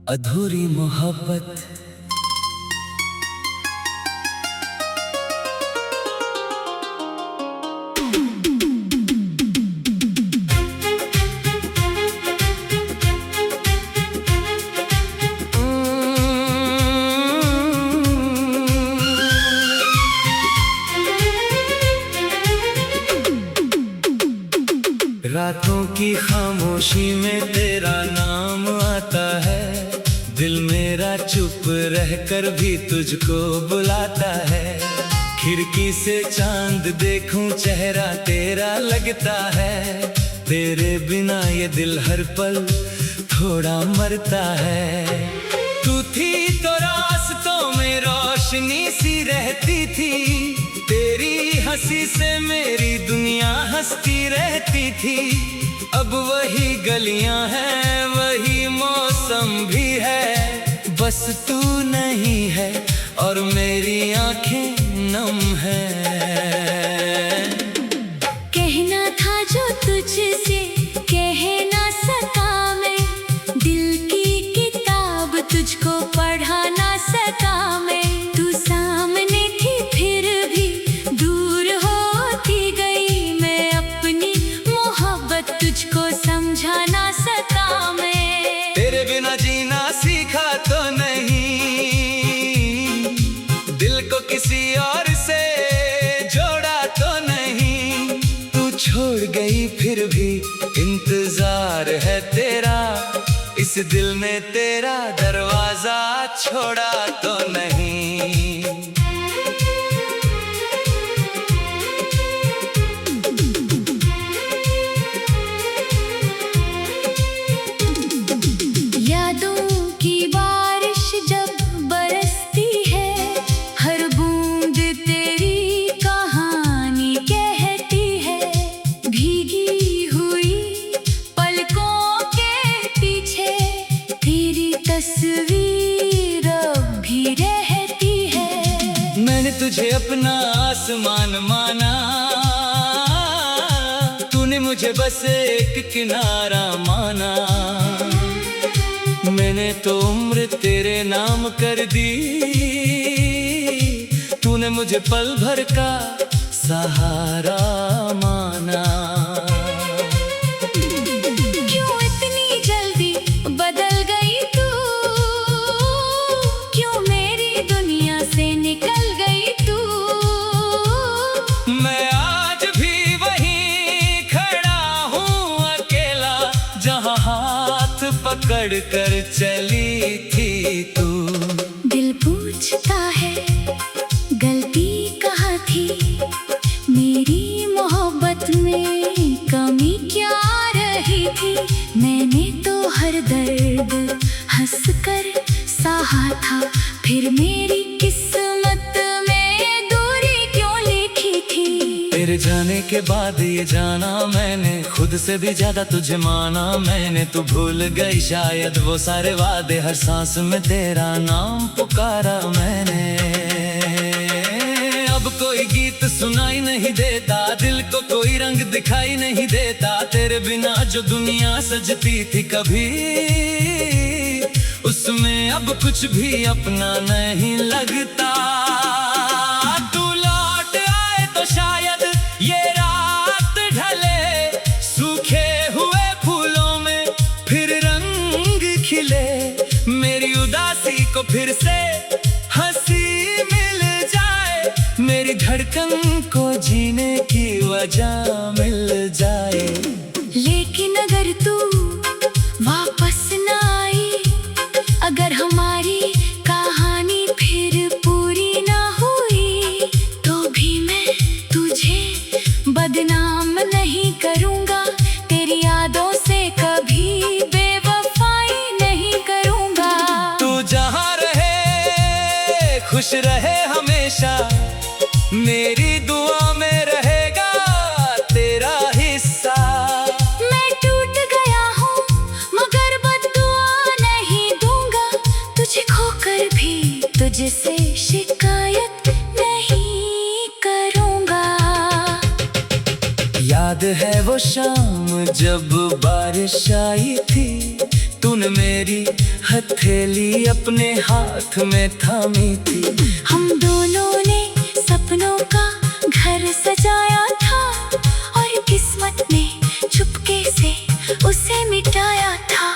अधूरी मोहब्बत। रातों की खामोशी में तेरा नाम आता है, दिल मेरा चुप रहकर भी तुझको बुलाता है। खिड़की से चांद देखूं चेहरा तेरा लगता है, तेरे बिना ये दिल हर पल थोड़ा मरता है। तू थी तो रास्तों में रोशनी सी रहती थी, तेरी हंसी से मेरी दुनिया हंसती रहती थी। अब वही गलियां हैं, वही मौसम भी है, बस तू नहीं है और मेरी आंखें नम हैं। कहना था जो तुझसे कह ना सका मैं, दिल की किताब तुझको पढ़ा ना सका मैं। तू सामने थी फिर भी दूर होती गई, मैं अपनी मोहब्बत तुझको समझा ना सका मैं। तेरे बिना जीना सीखा तो नहीं, दिल को किसी और से जोड़ा तो नहीं। तू छोड़ गई फिर भी इंतजार है तेरा, इस दिल ने तेरा दरवाजा छोड़ा तो नहीं। यादों की बारिश जब बरसती है, हर बूंद तेरी कहानी कहती है। भीगी हुई पलकों के पीछे तेरी तस्वीर अब भी रहती है। मैंने तुझे अपना आसमान माना, तूने मुझे बस एक किनारा माना। मैंने तो उम्र तेरे नाम कर दी, तूने मुझे पल भर का सहारा माना। क्यों इतनी जल्दी बदल गई तू, क्यों मेरी दुनिया से निकल गई तू। मैं आज भी वहीं खड़ा हूँ अकेला, जहाँ हाथ पकड़ कर चली थी तू। दिल पूछता है गलती कहाँ थी, मेरी मोहब्बत में कमी क्या रही थी। मैंने तो हर दर्द हंसकर सहा था, फिर मेरी किस्मत में दूरी क्यों लिखी थी। तेरे जाने के बाद ये जाना मैंने, खुद से भी ज्यादा तुझे माना मैंने। तू भूल गई शायद वो सारे वादे, हर सांस में तेरा नाम पुकारा मैंने। अब कोई गीत सुनाई नहीं देता, दिल को कोई रंग दिखाई नहीं देता। तेरे बिना जो दुनिया सजती थी कभी, उसमें अब कुछ भी अपना नहीं लगता। तू लौट आए तो शायद ये रात ढले, सूखे हुए फूलों में फिर रंग खिले। मेरी उदासी को फिर से हंसी मिल जाए, मेरी धड़कन को जीने की वजह मिल जाए। लेकिन अगर तू वापस ना आई, अगर हमारी कहानी फिर पूरी ना हुई, तो भी मैं तुझे बदनाम नहीं करूँगा। तेरी यादों से कभी बेवफाई नहीं करूँगा। तू जहाँ रहे खुश रहे हमेशा, मेरी दुआ में रहेगा तेरा हिस्सा। मैं टूट गया हूँ मगर बद्दुआ नहीं दूंगा, तुझे खोकर भी तुझसे शिकायत नहीं करूँगा। याद है वो शाम जब बारिश आई थी, तूने मेरी हथेली अपने हाथ में थामी थी। हम दोनों ने सपनों का घर सजाया था और किस्मत ने चुपके से उसे मिटाया था।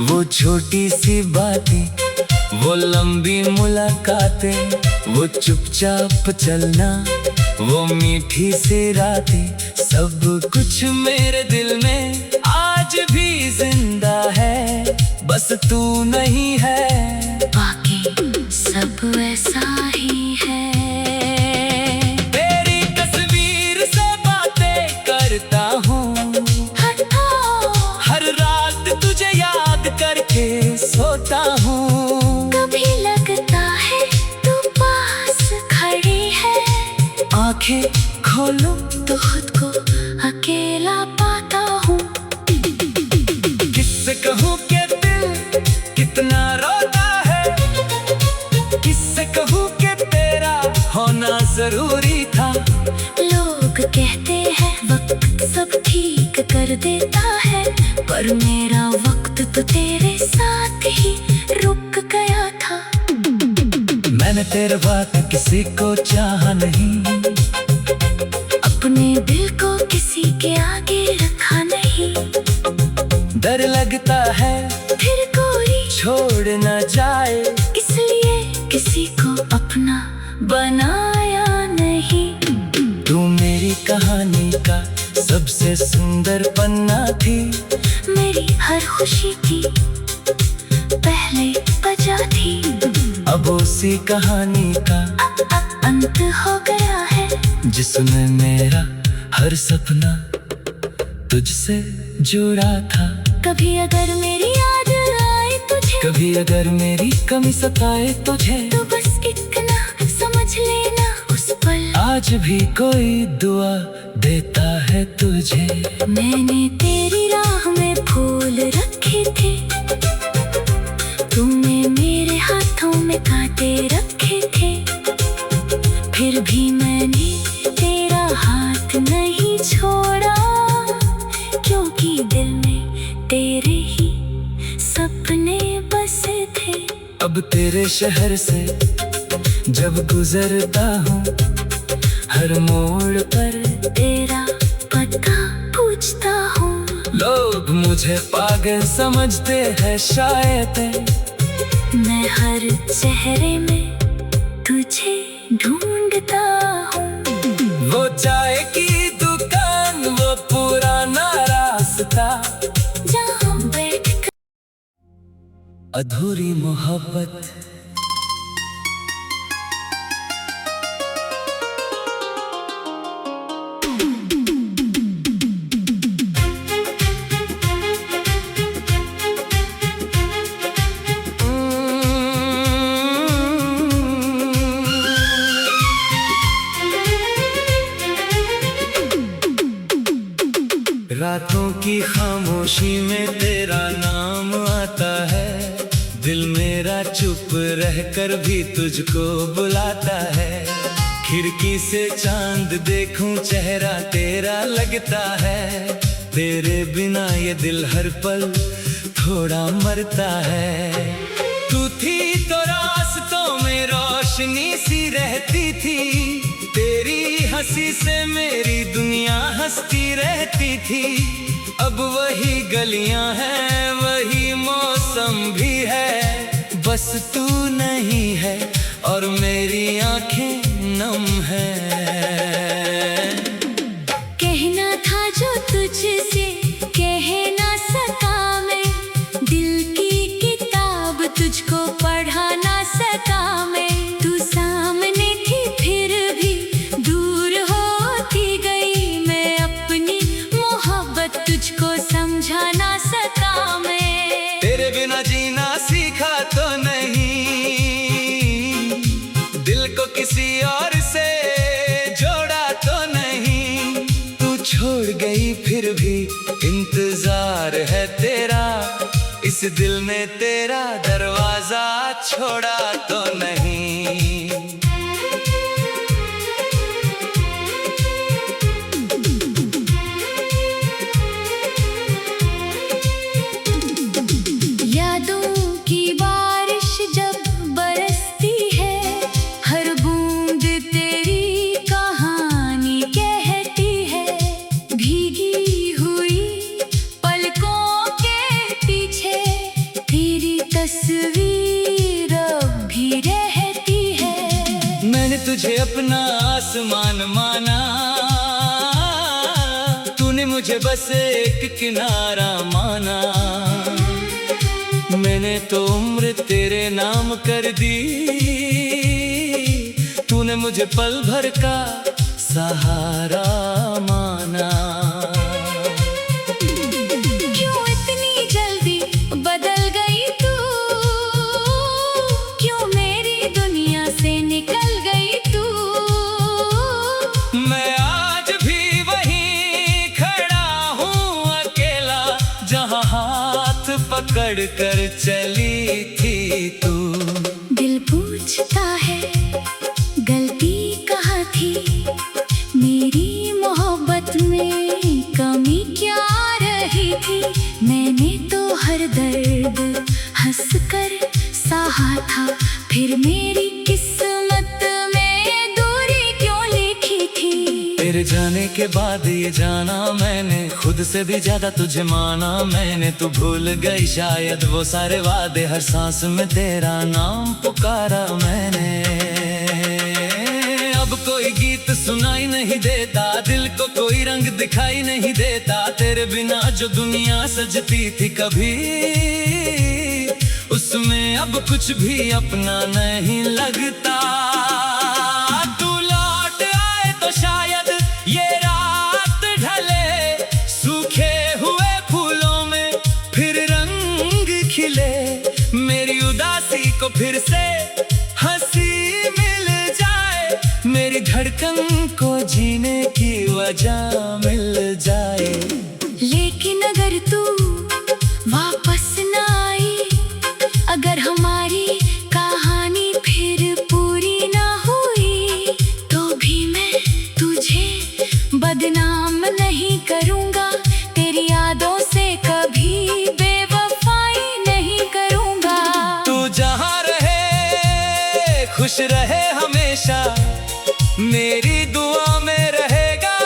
वो छोटी सी बातें, वो लंबी मुलाकातें, वो चुपचाप चलना, वो मीठी सी रातें, सब कुछ मेरे दिल में आज भी जिंदा है, बस तू नहीं है। बाकी सब वैसा ही है। तेरी तस्वीर से बातें करता हूँ, हर रात तुझे याद करके सोता हूँ। कभी लगता है तू पास खड़ी है, आंखें खोलो तो खुद को अकेला पाता हूँ। किससे कहूँ कि दिल कितना रोता है, किससे कहूँ कि तेरा होना जरूरी था। लोग कहते हैं वक्त सब ठीक कर देता है, पर मेरा वक्त तो तेरे साथ ही रुक गया था। मैंने तेरे बाद किसी को चाहा नहीं, अपने दिल को किसी के आगे रखा नहीं। डर लगता है फिर कोई छोड़ न जाए, इसलिए किसी को अपना बनाया नहीं। तू मेरी कहानी का सबसे सुंदर पन्ना थी, मेरी हर खुशी की पहले वजह थी। अब उसी कहानी का अंत हो गया है, जिसमें मेरा हर सपना तुझसे जुड़ा था। कभी अगर मेरी याद आए तुझे, कभी अगर मेरी कमी सताए तुझे, तो बस इतना समझ लेना उस पल आज भी कोई दुआ देता है तुझे। मैंने तेरी राह में फूल रखे थे, तुमने मेरे हाथों में कांटे रखे थे, फिर भी मैंने तेरा हाथ नहीं छोड़ा, क्योंकि दिल में तेरे ही सपने बसे थे। अब तेरे शहर से जब गुजरता हूँ, हर मोड़ पर तेरा पता पूछता हूँ। लोग मुझे पागल समझते हैं शायद, मैं हर चेहरे में तुझे ढूंढता हूँ। वो चाय की दुकान, वो पुराना रास्ता, जहाँ बैठ अधूरी मोहब्बत। रातों की खामोशी में तेरा नाम आता है, दिल मेरा चुप रहकर भी तुझको बुलाता है। खिड़की से चांद देखूं चेहरा तेरा लगता है, तेरे बिना ये दिल हर पल थोड़ा मरता है। तू थी तो रास्तों में रोशनी सी रहती थी, तेरी हंसी से मेरी दुनिया हंसती रहती थी। अब वही गलियां हैं, वही मौसम भी है, बस तू नहीं है और मेरी आंखें नम है। कहना था जो तुझसे कह ना सका मैं, दिल की किताब तुझको पढ़ा ना सका मैं। तू सामने थी फिर भी दूर होती गई, मैं अपनी मोहब्बत तुझको समझा ना सका मैं। तेरे बिना जीना सीखा तो नहीं, दिल को किसी और से जोड़ा तो नहीं। तू छोड़ गई फिर भी इंतजार है तेरा, इस दिल ने तेरा दरवाजा छोड़ा तो नहीं। तस्वीर अब भी रहती है। मैंने तुझे अपना आसमान माना, तूने मुझे बस एक किनारा माना। मैंने तो उम्र तेरे नाम कर दी, तूने मुझे पल भर का सहारा माना। क्यों इतनी जल्दी बदल गई तू, क्यों मेरी दुनिया से निकल गई तू। मैं आज भी वहीं खड़ा हूँ अकेला, जहाँ हाथ पकड़ कर चली थी तू। दिल पूछता है गलती कहाँ थी, मेरी मोहब्बत में कमी क्या रही थी। मैंने तो हर दर्द हंस कर सहा था, फिर मेरी किस्मत में दूरी क्यों लिखी थी। तेरे जाने के बाद ये जाना मैंने, खुद से भी ज्यादा तुझे माना मैंने। तू भूल गई शायद वो सारे वादे, हर सांस में तेरा नाम पुकारा मैंने। अब कोई गीत सुनाई नहीं देता, दिल को कोई रंग दिखाई नहीं देता। तेरे बिना जो दुनिया सजती थी कभी, उसमें अब कुछ भी अपना नहीं लगता। तू लौट आए तो शायद ये रात ढले, सूखे हुए फूलों में फिर रंग खिले। मेरी उदासी को फिर से हंसी मिल जाए, मेरी धड़कन को जीने की वजह मिल जाए। लेकिन अगर तू वापस न आई, अगर हमारी कहानी फिर पूरी न हुई, तो भी मैं तुझे बदनाम नहीं करूँगा। तेरी यादों से कभी बेवफाई नहीं करूँगा। तू जहाँ रहे खुश रहे हमेशा, मेरी दुआ में रहेगा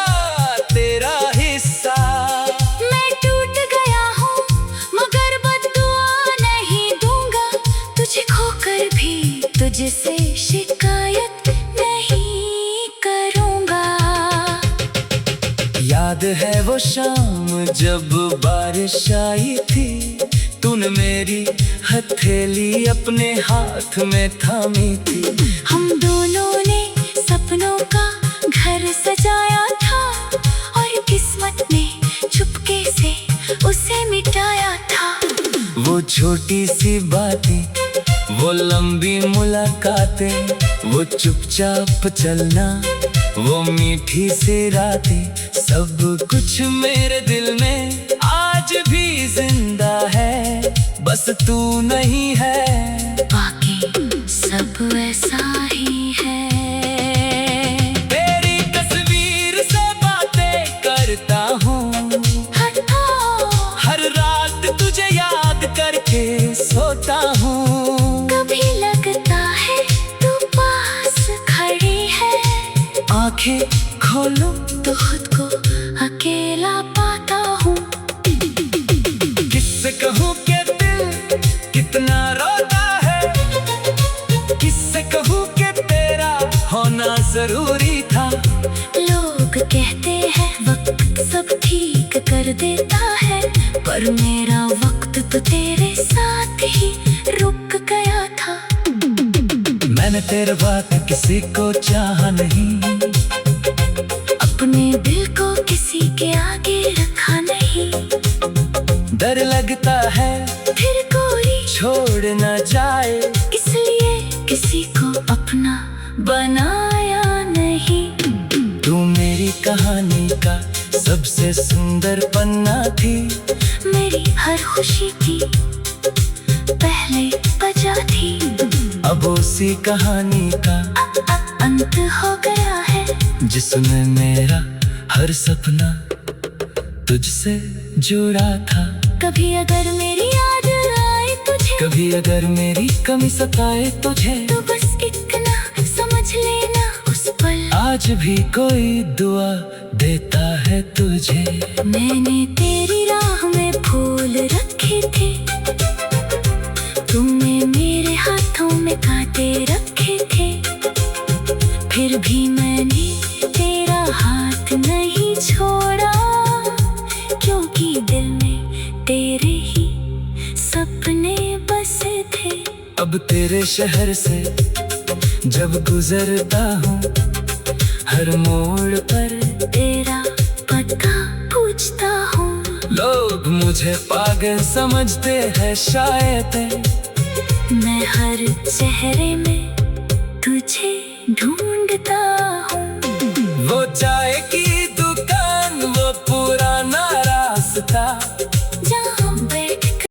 तेरा हिस्सा। मैं टूट गया हूँ मगर बद्दुआ नहीं दूंगा, तुझे खोकर भी तुझसे शिकायत नहीं करूँगा। याद है वो शाम जब बारिश आई थी, तूने मेरी हथेली अपने हाथ में थामी थी। हम दोनों ने सपनों का घर सजाया था, और किस्मत ने चुपके से उसे मिटाया था। वो छोटी सी बातें, वो लंबी मुलाकातें, वो चुपचाप चलना, वो मीठी सी रातें, सब कुछ मेरे दिल में आज भी जिंदा है। बस तू नहीं है, बाकी सब ऐसा ही है। तेरी तस्वीर से बातें करता हूँ, हर रात तुझे याद करके सोता हूँ। कभी लगता है तू पास खड़ी है, आंखें खोलो तो खुद को अकेला पाता हूँ। किससे कहूँ कि दिल कितना रोता है, किससे कहूँ कि तेरा होना जरूरी था। लोग कहते हैं वक्त सब ठीक कर देता है, पर मेरा वक्त तो तेरे साथ ही रुक गया था। मैंने तेरे बाद किसी को चाहा नहीं, अपने दिल को किसी के आगे रखा नहीं। डर लगता है फिर कोई छोड़ न जाए, इसलिए किसी को अपना बनाया नहीं। तू मेरी कहानी का सबसे सुंदर पन्ना थी, मेरी हर खुशी की पहले वजह थी। अब उसी कहानी का अंत हो गया है, जिसमें मेरा हर सपना तुझसे जुड़ा था। कभी अगर मेरी याद आए तुझे, कभी अगर मेरी कमी सताए तुझे, तो बस इतना समझ लेना उस पल आज भी कोई दुआ देता है तुझे। मैंने तेरी राह में फूल रखे थे, तुम अब तेरे शहर से जब गुजरता हूँ, हर मोड़ पर तेरा पता पूछता हूँ। लोग मुझे पागल समझते हैं शायद, मैं हर चेहरे में तुझे ढूंढता हूँ। वो चाय की